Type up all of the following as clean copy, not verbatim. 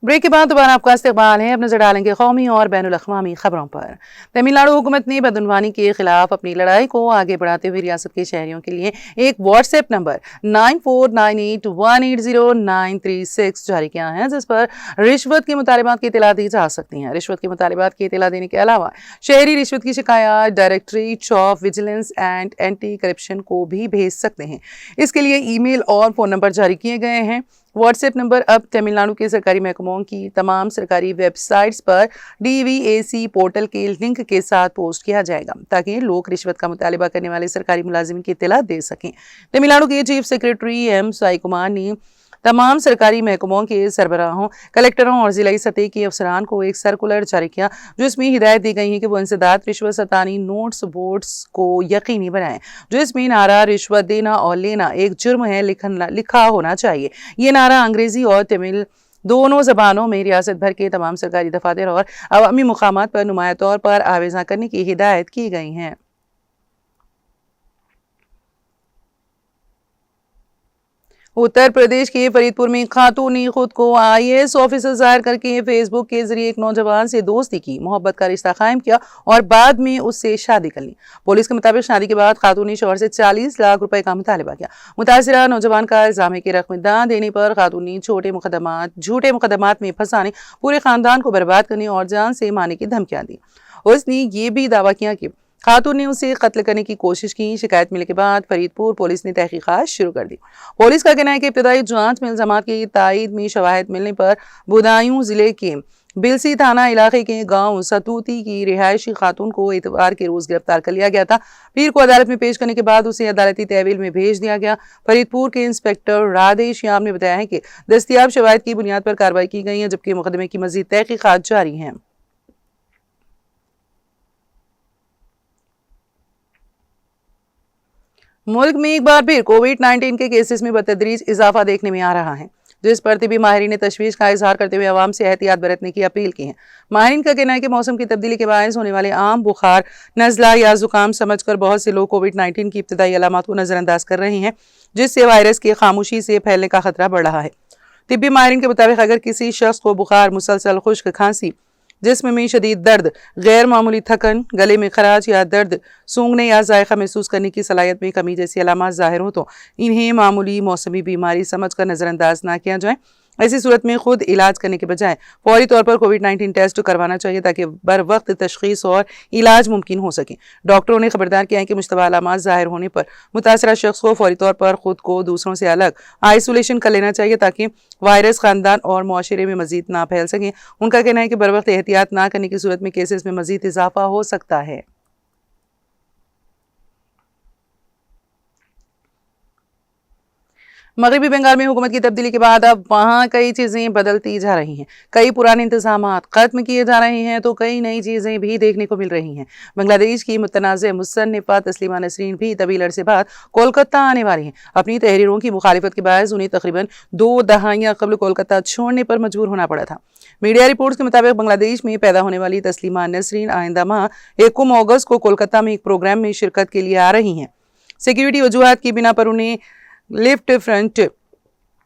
Break के बाद दोबारा आपका इस्तकबाल है। अब नजर डालेंगे कौमी और बैनुल अक़वामी खबरों पर। तमिलनाडु हुकूमत ने बदउनवानी के खिलाफ अपनी लड़ाई को आगे बढ़ाते हुए रियासत के शहरियों के लिए एक व्हाट्सएप नंबर 9498180936 जारी किया है, जिस पर रिश्वत के मुतालिबात की इतला दी जा सकती है। रिश्वत के मुतालिबात की इतला देने के अलावा शहरी रिश्वत की शिकायत directorate of vigilance and anti corruption को भी भेज सकते हैं। इसके लिए ईमेल और फोन नंबर जारी किए गए हैं। व्हाट्सएप नंबर अब तमिलनाडु के सरकारी महकमों की तमाम सरकारी वेबसाइट्स पर DVAC पोर्टल के लिंक के साथ पोस्ट किया जाएगा, ताकि लोग रिश्वत का मुतालिबा करने वाले सरकारी मुलाजिमिन की इत्तला दे सकें। तमिलनाडु के chief secretary M Sai Kumar ने तमाम सरकारी महकमों के सरबराहों, कलेक्टरों और जिला सतह के अफसरान को एक सर्कुलर जारी किया, जिसमें हिदायत दी गई है कि वो इंसदाद रिश्वत सतानी नोट्स बोर्ड्स को यकीनी बनाएं, जिसमें नारा रिश्वत देना और लेना एक जुर्म है लिखा होना चाहिए। ये नारा अंग्रेजी और तमिल दोनों जबानों में रियासत भर के तमाम सरकारी दफातर और अवामी मुकामात पर नुमाया तौर पर आवेज़ा करने की हिदायत की गई है। उत्तर प्रदेश के फरीदपुर में खातून ने खुद को IAS ऑफिसर जाहिर करके फेसबुक के जरिए एक नौजवान से दोस्ती की, मोहब्बत का रिश्ता कायम किया और बाद में उससे शादी कर ली। पुलिस के मुताबिक शादी के बाद खातून ने शौहर से 40 लाख रुपए का मुतालबा किया। मुतासिरा नौजवान का इल्जाम है कि रकम दान देने पर खातून ने झूठे मुकदमात में फंसाने, पूरे खानदान को बर्बाद करने और जान से मारने की धमकियां दी। उसने ये भी दावा किया कि खातून ने उसे कत्ल करने की कोशिश की। शिकायत मिलने के बाद फरीदपुर पुलिस ने तहकीकात शुरू कर दी। पुलिस का कहना है कि इब्तदाई जांच में इल्जामात की तायद में शवाहिद मिलने पर बुदायूं जिले के बिलसी थाना इलाके के गांव सतूती की रिहायशी खातून को इतवार के रोज गिरफ्तार कर लिया गया था। पीर को अदालत में पेश करने के बाद उसे अदालती तहवील में भेज दिया गया। फरीदपुर के इंस्पेक्टर राधेश्याम ने बताया है कि दस्तयाब शवाहिद की बुनियाद पर कार्रवाई की गई है, जबकि मुकदमे की मजीद तहकीकात जारी है। मुल्क में एक बार फिर कोविड-19 के केसेस में बतदरीज इजाफा देखने में आ रहा है, जिस पर तिबी माहिरीन ने तशवीश का इजहार करते हुए आवाम से एहतियात बरतने की अपील की है। माहिरीन का कहना है कि मौसम की तब्दीली के बायस होने वाले आम बुखार, नज़ला या जुकाम समझकर बहुत से लोग कोविड-19 की इब्तदाई अलामत को नजरअंदाज कर रहे हैं, जिससे वायरस के खामोशी से फैलने का खतरा बढ़ रहा है। तिब्बी माहिरीन के मुताबिक अगर किसी शख्स को बुखार, मुसलसल खुश्क खांसी, जिस्म में शदीद दर्द, गैर मामूली थकन, गले में खराश या दर्द, सूंघने या जायका महसूस करने की सलाहियत में कमी जैसी अलामात जाहिर हो तो इन्हें मामूली मौसमी बीमारी समझकर नज़रअंदाज ना किया जाए। ऐसी सूरत में खुद इलाज करने के बजाय फौरी तौर पर कोविड-19 टेस्ट करवाना चाहिए, ताकि बर वक्त तशखीस और इलाज मुमकिन हो सके। डॉक्टरों ने खबरदार किया है कि मुश्तबा अलामात जाहिर होने पर मुतासरा शख्स को फौरी तौर पर खुद को दूसरों से अलग आइसोलेशन कर लेना चाहिए, ताकि वायरस खानदान और मुआशरे में मजीद ना फैल सके। उनका कहना है कि बर वक्त एहतियात ना करने की सूरत में केसेस में मजीद इजाफा हो सकता है। मगरबी बंगाल में हुकूमत की तब्दीली के बाद अब वहाँ कई चीज़ें बदलती जा रही हैं। कई पुराने इंतजामात खत्म किए जा रहे हैं तो कई नई चीज़ें भी देखने को मिल रही हैं। बांग्लादेश की मुतनाज़ मुसन्निफ़ा तस्लीमा नसरीन भी तवील अरसे बाद कोलकाता आने वाली हैं। अपनी तहरीरों की मुखालिफत के बायस उन्हें तकरीबन 2 दहाइयाँ कबल कोलकाता छोड़ने पर मजबूर होना पड़ा था। मीडिया रिपोर्ट्स के मुताबिक बांग्लादेश में पैदा होने वाली तस्लीमा नसरीन आइंदा माह 1 अगस्त को कोलकाता में एक प्रोग्राम में शिरकत के लिए आ रही हैं। सिक्योरिटी वजूहात की बिना पर उन्हें लेफ्ट फ्रंट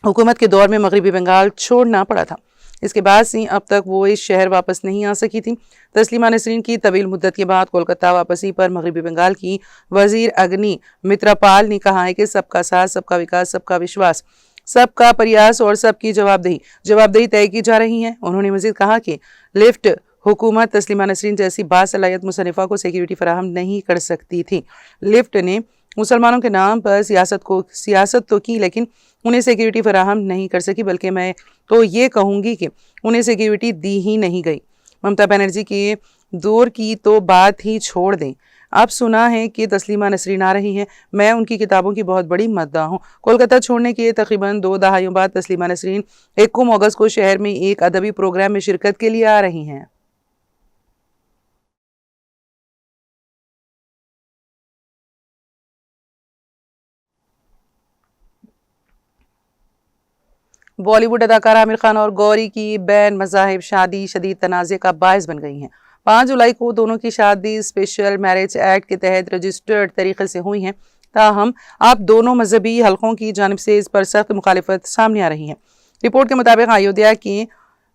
हुकूमत के दौर में मगरबी बंगाल छोड़ना पड़ा था। इसके बाद से अब तक वो इस शहर वापस नहीं आ सकी थी। तस्लीमा नसरीन की तवील मुद्दत के बाद कोलकाता वापसी पर मगरबी बंगाल की वजीर अग्नि मित्रापाल ने कहा है कि सबका साथ, सबका विकास, सबका विश्वास, सबका प्रयास और सबकी जवाबदेही तय की जा रही है। उन्होंने मजीद कहा कि लेफ्ट हुकूमत तस्लीमा नसरीन जैसी बासलाहियत मुसन्निफा को सिक्योरिटी फराहम नहीं कर सकती थी। लेफ्ट ने मुसलमानों के नाम पर सियासत तो की, लेकिन उन्हें सिक्योरिटी फराहम नहीं कर सकी, बल्कि मैं तो ये कहूँगी कि उन्हें सिक्योरिटी दी ही नहीं गई। ममता बनर्जी के दौर की तो बात ही छोड़ दें। अब सुना है कि तस्लीमा नसरीन आ रही हैं। मैं उनकी किताबों की बहुत बड़ी मद्दाह हूँ। कोलकाता छोड़ने के तकरीबन 2 दहाइयों बाद तस्लीमा नसरीन 1 अगस्त को शहर में एक अदबी प्रोग्राम में शिरकत के लिए आ रही हैं। बॉलीवुड अदाकारा आमिर खान और गौरी की बैन मज़ाहिब शादी शदीद तनाज़े का बायस बन गई हैं। 5 जुलाई को दोनों की शादी स्पेशल मैरिज एक्ट के तहत रजिस्टर्ड तरीके से हुई है। ताहम अब दोनों मजहबी हलकों की जानिब से इस पर सख्त मुखालिफत सामने आ रही है। रिपोर्ट के मुताबिक अयोध्या के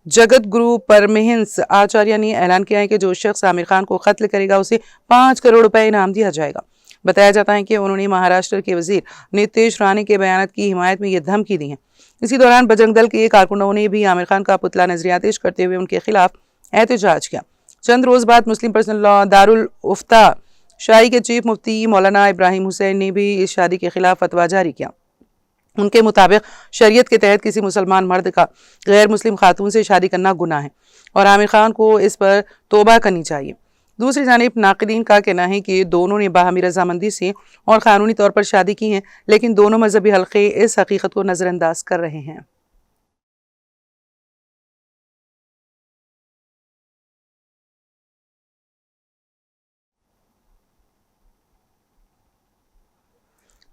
जगत गुरु परमहंस आचार्य ने ऐलान किया है कि जो शख्स आमिर खान को कत्ल करेगा उसे 5 करोड़ रुपए इनाम दिया जाएगा। बताया जाता है कि उन्होंने महाराष्ट्र के वजीर नीतीश राणे के बयान की हिमायत में ये धमकी दी है। इसी दौरान बजरंग दल के कारकुनों ने भी आमिर खान का पुतला नजरियातेश करते हुए उनके खिलाफ एहतजाज किया। चंद रोज बाद मुस्लिम पर्सनल लॉ दारुल उफ्ता शाही के चीफ मुफ्ती मौलाना इब्राहिम हुसैन ने भी इस शादी के खिलाफ फतवा जारी किया। उनके मुताबिक शरीयत के तहत किसी मुसलमान मर्द का गैर मुस्लिम खातून से शादी करना गुनाह है और आमिर खान को इस पर तौबा करनी चाहिए। दूसरी जानिब नाक़दीन का कहना है कि दोनों ने बाहमी रजामंदी से और कानूनी तौर पर शादी की है, लेकिन दोनों मजहबी हल्के इस हकीकत को नज़रअंदाज कर रहे हैं।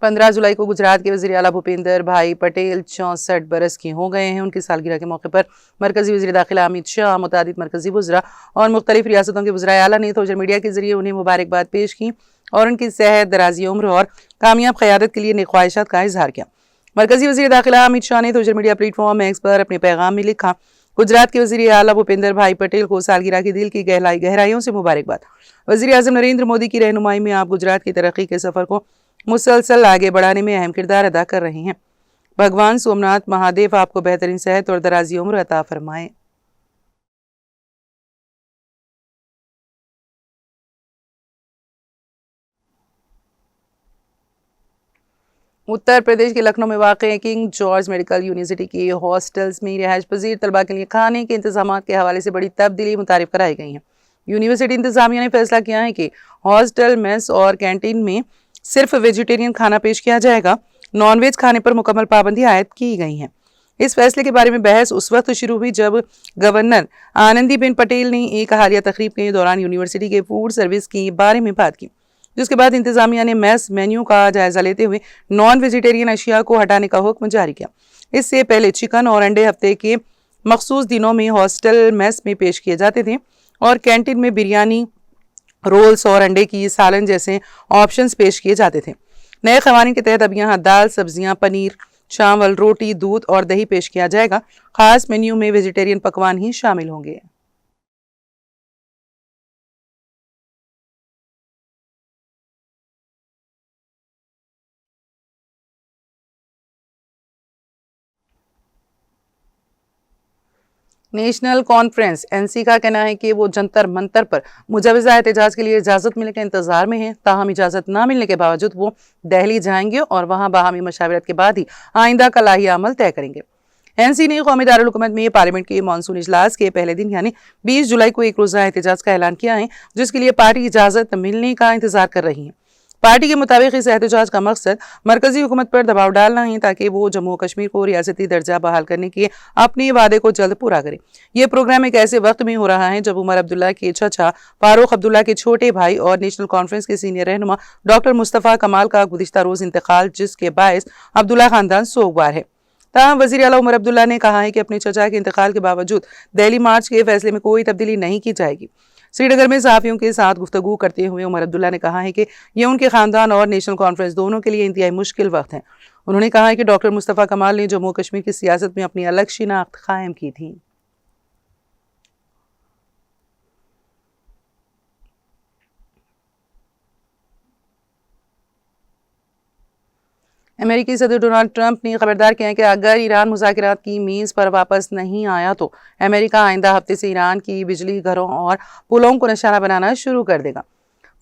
पंद्रह जुलाई को गुजरात के वज़ीर आला भूपेंद्र भाई पटेल 64 बरस के हो गए हैं। उनकी सालगिरह के मौके पर मरकजी वज़ीर दाखिला अमित शाह, मुतादिद मरकजी वज़रा और मुख्तलिफ रियासतों के वज़राए आला ने सोशल मीडिया के जरिए उन्हें मुबारकबाद पेश की और उनकी सेहत, दराजी उम्र और कामयाब क़यादत के लिए नेक ख्वाहिशात का इजहार किया। मरकजी वज़ीर दाखिला अमित शाह ने सोशल मीडिया प्लेटफॉर्म एक्स पर अपने पैगाम में लिखा, गुजरात के वज़ीर आला भूपेंद्र भाई पटेल को सालगिरह की दिल की गहराइयों से मुबारकबाद। वज़ीर आज़म नरेंद्र मोदी की रहनुमाई में आप गुजरात की तरक्की के सफ़र को मुसलसल आगे बढ़ाने में अहम किरदार अदा कर रहे हैं। भगवान सोमनाथ महादेव आपको बेहतरीन सेहत और दराजी उम्र अता फरमाए। उत्तर प्रदेश के लखनऊ में वाक़ किंग जॉर्ज मेडिकल यूनिवर्सिटी की हॉस्टल्स में रिहाइश पजीर तलबा के लिए खाने के इंतजाम के हवाले से बड़ी तब्दीली मुतारिफ कराई गई हैं। यूनिवर्सिटी इंतजामिया ने फैसला किया है कि हॉस्टल, मेस और कैंटीन में सिर्फ वेजिटेरियन खाना पेश किया जाएगा। नॉनवेज खाने पर मुकम्मल पाबंदी आयद की गई है। इस फैसले के बारे में बहस उस वक्त शुरू हुई जब गवर्नर आनंदीबेन पटेल ने एक हालिया तकरीब के दौरान यूनिवर्सिटी के फूड सर्विस के बारे में बात की, जिसके बाद इंतजामिया ने मेस मेन्यू का जायजा लेते हुए नॉन वेजिटेरियन अशिया को हटाने का हुक्म जारी किया। इससे पहले चिकन और अंडे हफ्ते के मखसूस दिनों में हॉस्टल मेस में पेश किए जाते थे और कैंटीन में बिरयानी, रोल्स और अंडे की सालन जैसे ऑप्शंस पेश किए जाते थे। नए क़वानीन के तहत अब यहाँ दाल, सब्जियां, पनीर, चावल, रोटी, दूध और दही पेश किया जाएगा। खास मेन्यू में वेजिटेरियन पकवान ही शामिल होंगे। नेशनल कॉन्फ्रेंस एनसी का कहना है कि वो जंतर मंतर पर मुजवजा एहतजाज के लिए इजाज़त मिलने के इंतजार में है। ताहम इजाज़त ना मिलने के बावजूद वो दिल्ली जाएंगे और वहां बाहमी मशावरत के बाद ही आइंदा का लाही अमल तय करेंगे। एनसी ने कौमी दारुल हुकूमत में पार्लियामेंट के मानसून इजलास के पहले दिन यानी 20 जुलाई को एक रोज़ा एहतजाज का ऐलान किया है, जिसके लिए पार्टी इजाज़त मिलने का इंतजार कर रही है। पार्टी के मुताबिक इस एहतजाज का मकसद मरकजी हुकूमत पर दबाव डालना है ताकि वो जम्मू कश्मीर को रियासती दर्जा बहाल करने के अपने वादे को जल्द पूरा करे। ये प्रोग्राम एक ऐसे वक्त में हो रहा है जब उमर अब्दुल्ला के चचा फारूक अब्दुल्ला के छोटे भाई और नेशनल कॉन्फ्रेंस के सीनियर रहनुमा डॉक्टर मुस्तफ़ा कमाल का गुज़िश्ता रोज़ इंतकाल, जिसके बायस अब्दुल्ला खानदान सोगवार है। ताहम वज़ीर आला उमर अब्दुल्ला ने कहा है कि अपने चचा के इंतकाल के बावजूद दिल्ली मार्च के फैसले में कोई तब्दीली नहीं की जाएगी। श्रीनगर में सहाफ़ियों के साथ गुफ्तगू करते हुए उमर अब्दुल्ला ने कहा है कि यह उनके ख़ानदान और नेशनल कॉन्फ्रेंस दोनों के लिए इंतहाई मुश्किल वक्त है। उन्होंने कहा है कि डॉक्टर मुस्तफ़ा कमाल ने जम्मू कश्मीर की सियासत में अपनी अलग शिनाख्त कायम की थी। अमेरिकी सदर डोनाल्ड ट्रंप ने खबरदार किया है कि अगर ईरान मुज़ाकरात की मेज़ पर वापस नहीं आया तो अमेरिका आइंदा हफ्ते से ईरान की बिजली घरों और पुलों को निशाना बनाना शुरू कर देगा।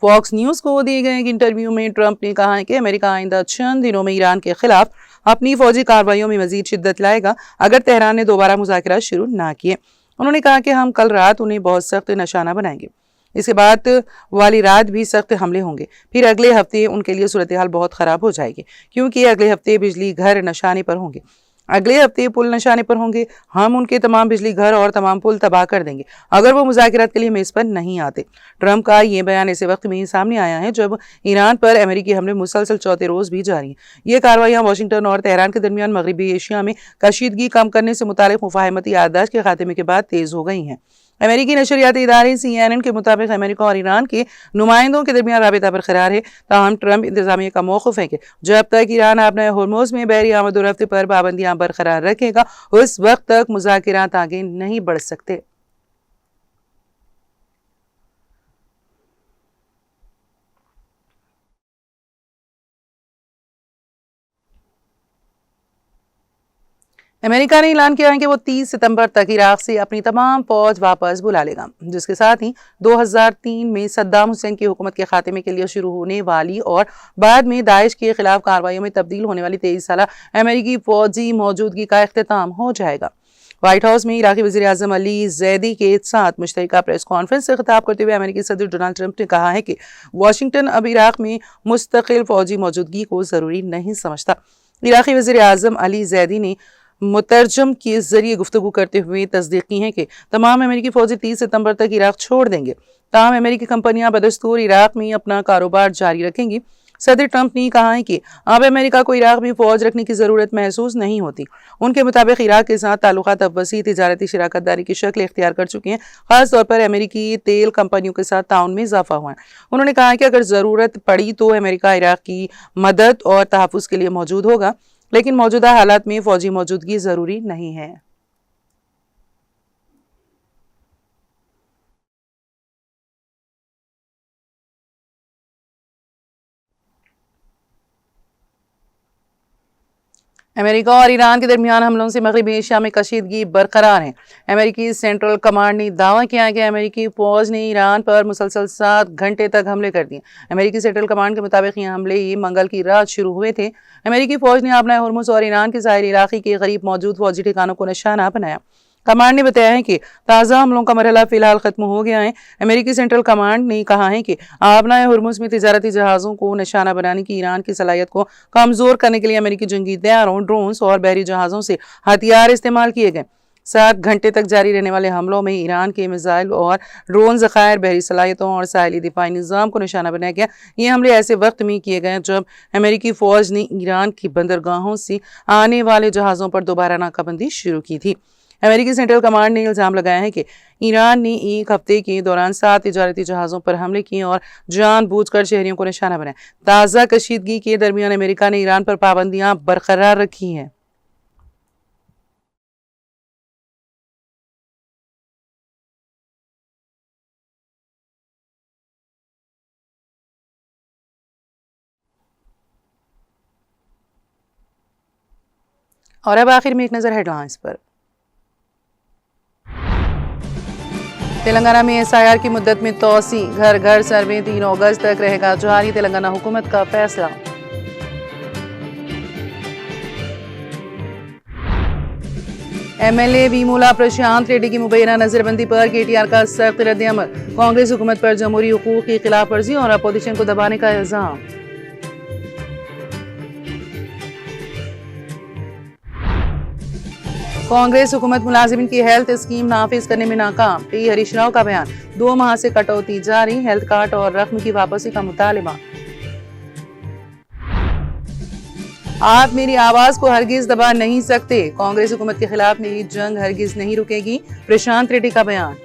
फॉक्स न्यूज़ को दिए गए एक इंटरव्यू में ट्रंप ने कहा है कि अमेरिका आइंदा चंद दिनों में ईरान के खिलाफ अपनी फौजी कार्रवाइयों में मजीद शिद्दत लाएगा अगर तेहरान ने दोबारा मुज़ाकरात शुरू ना किए। उन्होंने कहा कि हम कल रात उन्हें बहुत सख्त निशाना बनाएंगे, इसके बाद वाली रात भी सख्त हमले होंगे, फिर अगले हफ्ते उनके लिए सूरत हाल बहुत ख़राब हो जाएगी क्योंकि अगले हफ्ते बिजली घर निशाने पर होंगे, अगले हफ्ते पुल निशाने पर होंगे। हम उनके तमाम बिजली घर और तमाम पुल तबाह कर देंगे अगर वो मुज़ाकरात के लिए मेज़ पर नहीं आते। ट्रंप का ये बयान ऐसे वक्त में सामने आया है जब ईरान पर अमेरिकी हमले मुसलसल चौथे रोज़ भी जारी हैं। ये कार्रवाइयाँ वाशिंगटन और तेहरान के दरमियान मगरबी एशिया में कशीदगी कम करने से मुतालिक मुफाहमती याददाश्त के खात्मे के बाद तेज़ हो गई हैं। अमेरिकी नशरियाती इदारे CNN के मुताबिक अमेरिका और ईरान के नुमाइंदों के दरमियान राबिता बरकरार है। ताहम ट्रंप इंतजामिया का मौक़िफ़ है कि जब तक ईरान अपने होर्मुज़ में बहरी आमद-ओ-रफ़्त पर पाबंदियां बरकरार रखेगा उस वक्त तक मुज़ाकिरात आगे नहीं बढ़ सकते। अमेरिका ने ऐलान किया है कि वो 30 सितंबर तक इराक से अपनी तमाम फौज वापस बुला लेगा, जिसके साथ ही 2003 में सद्दाम हुसैन की हुकूमत के खात्मे के लिए शुरू होने वाली और बाद में दाइश के खिलाफ कार्रवाइयों में तब्दील होने वाली 23 साल अमेरिकी फौजी मौजूदगी का इख्तिताम हो जाएगा। व्हाइट हाउस में इराकी वज़ीर आज़म अली ज़ैदी के साथ मुश्तरका प्रेस कॉन्फ्रेंस से खिताब करते हुए अमेरिकी सदर डोनाल्ड ट्रंप ने कहा है कि वाशिंगटन अब इराक में मुस्तकिल फौजी मौजूदगी को ज़रूरी नहीं समझता। इराकी वज़ीर आज़म अली ज़ैदी ने मुतरजम के जरिए गुफ्तगू करते हुए तस्दीक की है कि तमाम अमेरिकी फौजी 30 सितंबर तक इराक छोड़ देंगे। तमाम अमेरिकी कंपनियां बदस्तूर इराक में अपना कारोबार जारी रखेंगी। सदर ट्रंप ने कहा है कि अब अमेरिका को इराक में फौज रखने की ज़रूरत महसूस नहीं होती। उनके मुताबिक इराक के साथ ताल्लुकात अब वसी तिजारती शराकतदारी की शक्ल इख्तियार कर चुके हैं। खास तौर पर अमेरिकी तेल कंपनियों के साथ ताउन में इजाफा हुआ है। उन्होंने कहा कि अगर ज़रूरत पड़ी तो अमेरिका इराक की मदद और तहफ़्फ़ुज़ के लिए मौजूद होगा, लेकिन मौजूदा हालात में फौजी मौजूदगी जरूरी नहीं है। अमेरिका और ईरान के दरमियान हमलों से मगरबी एशिया में कशीदगी बरकरार है। अमेरिकी सेंट्रल कमांड ने दावा किया है कि अमेरिकी फौज ने ईरान पर मुसलसल 7 घंटे तक हमले कर दिए। अमेरिकी सेंट्रल कमांड के मुताबिक ये हमले मंगल की रात शुरू हुए थे। अमेरिकी फौज ने अपना होर्मुज़ और ईरान के ज़ाहिरी इलाके के करीब मौजूद फौजी ठिकानों को निशाना बनाया। कमांड ने बताया है कि ताज़ा हमलों का मरहला फिलहाल खत्म हो गया है। अमेरिकी सेंट्रल कमांड ने कहा है कि आबना होर्मुज़ में तिजारती जहाज़ों को निशाना बनाने की ईरान की सलाहियत को कमज़ोर करने के लिए अमेरिकी जंगी तैयारों, ड्रोन्स और बहरी जहाज़ों से हथियार इस्तेमाल किए गए। 7 घंटे तक जारी रहने वाले हमलों में ईरान के मिसाइल और ड्रोन ज़खायर, बहरी सलाहियतों और साहिली दिफाई निज़ाम को निशाना बनाया गया। ये हमले ऐसे वक्त में किए गए जब अमेरिकी फ़ौज ने ईरान की बंदरगाहों से आने वाले जहाज़ों पर दोबारा नाकाबंदी शुरू की थी। अमेरिकी सेंट्रल कमांड ने इल्ज़ाम लगाया है कि ईरान ने एक हफ्ते के दौरान 7 तिजारती जहाज़ों पर हमले किए और जानबूझकर शहरियों को निशाना बनाया। ताज़ा कशीदगी के दरमियान अमेरिका ने ईरान पर पाबंदियां बरकरार रखी हैं। और अब आखिर में एक नज़र हेडलाइंस पर। तेलंगाना में SIR की मुद्दत में तोसी, घर घर सर्वे 3 अगस्त तक रहेगा जारी, तेलंगाना हुकूमत का फैसला। MLA वीमूला प्रशांत रेड्डी की मुबैना नजरबंदी पर KTR का सख्त रद्द-ए-अमल, कांग्रेस हुकूमत पर जमहूरी हुकूक की खिलाफ वर्जी और अपोजिशन को दबाने का इल्जाम। कांग्रेस हुकूमत मुलाजिमिन की हेल्थ स्कीम नाफिज करने में नाकाम, T हरीश राव का बयान, 2 माह से कटौती जारी, हेल्थ कार्ड और रकम की वापसी का मुतालिबा। आप मेरी आवाज को हरगिज दबा नहीं सकते, कांग्रेस हुकूमत के खिलाफ मेरी जंग हरगिज नहीं रुकेगी, प्रशांत रेड्डी का बयान।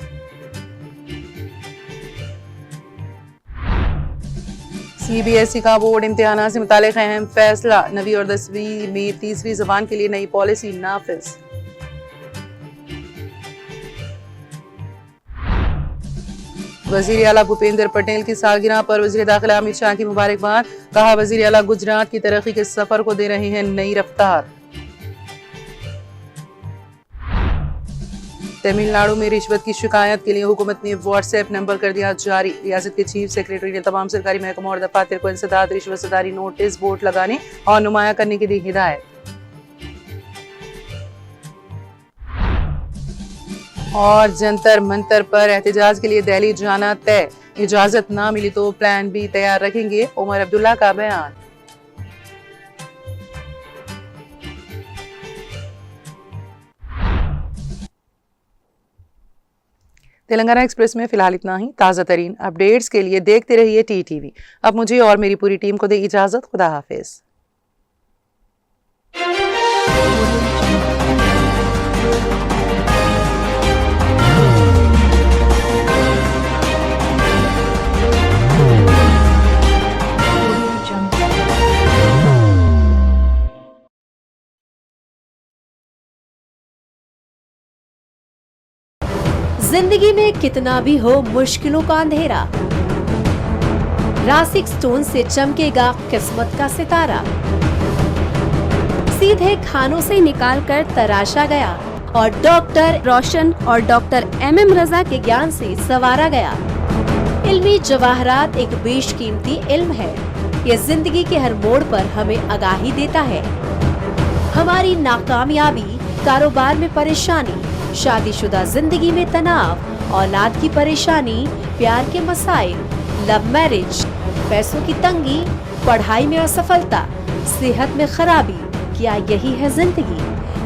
CBSE का बोर्ड इम्तिहान से मुतालिक अहम फैसला, 9वीं और 10वीं में तीसरी जबान के लिए नई पॉलिसी नाफिज। वज़ीर आला भूपेंद्र पटेल की सालगिरह पर वज़ीर दाखिला अमित शाह की मुबारकबाद, कहा वज़ीर आला गुजरात की तरक्की के सफर को दे रहे हैं नई रफ्तार। तमिलनाडु में रिश्वत की शिकायत के लिए हुकूमत ने व्हाट्सएप नंबर कर दिया जारी, रियासत के चीफ सेक्रेटरी ने तमाम सरकारी महकमों और दफातर को इंसदाद रिश्वत सदारी नोटिस बोर्ड लगाने और नुमाया करने की दी हिदायत। और जंतर मंतर पर एहतजाज के लिए दिल्ली जाना तय, इजाजत ना मिली तो प्लान B तैयार रखेंगे, उमर अब्दुल्ला का बयान। तेलंगाना एक्सप्रेस में फिलहाल इतना ही। ताज़ा तरीन अपडेट्स के लिए देखते रहिए TTV। अब मुझे और मेरी पूरी टीम को दे इजाजत, खुदा हाफिज। जिंदगी में कितना भी हो मुश्किलों का अंधेरा, रासिक स्टोन से चमकेगा किस्मत का सितारा। सीधे खानों से निकालकर तराशा गया और डॉक्टर रोशन और डॉक्टर MM रजा के ज्ञान से संवारा गया। इल्मी जवाहरात एक बेशकीमती इल्म है। ये जिंदगी के हर मोड़ पर हमें आगाही देता है। हमारी नाकामयाबी, कारोबार में परेशानी, शादीशुदा जिंदगी में तनाव, औलाद की परेशानी, प्यार के मसाइल, लव मैरिज, पैसों की तंगी, पढ़ाई में असफलता, सेहत में खराबी, क्या यही है जिंदगी?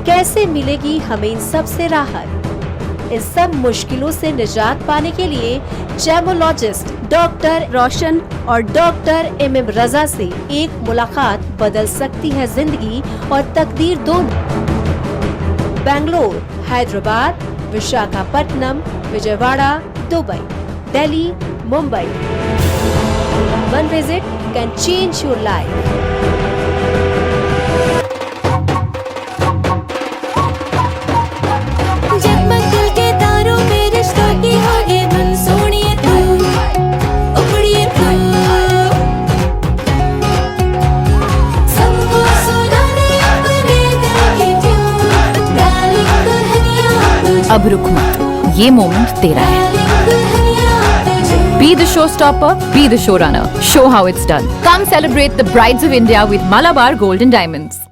कैसे मिलेगी हमें इन सब से राहत? इन सब मुश्किलों से निजात पाने के लिए जेमोलॉजिस्ट डॉक्टर रोशन और डॉक्टर MM रजा से एक मुलाकात बदल सकती है जिंदगी और तकदीर दोनों। Bangalore, Hyderabad, Visakhapatnam, Vijayawada, Dubai, Delhi, Mumbai. One visit can change your life. जगमग दिल के तारों में रिश्तों की होगी धुन, सोनिए तू, उखड़िए तू, सबको सुनाने अपने दिल की ट्यून, डार्लिंग दुल्हनिया तुझे, अब रुक मत, ये मोमेंट तेरा है। डार्लिंग दुल्हनिया तुझे। Be the showstopper, be the showrunner. Show how it's done. Come celebrate the Brides of India with Malabar Gold and Diamonds.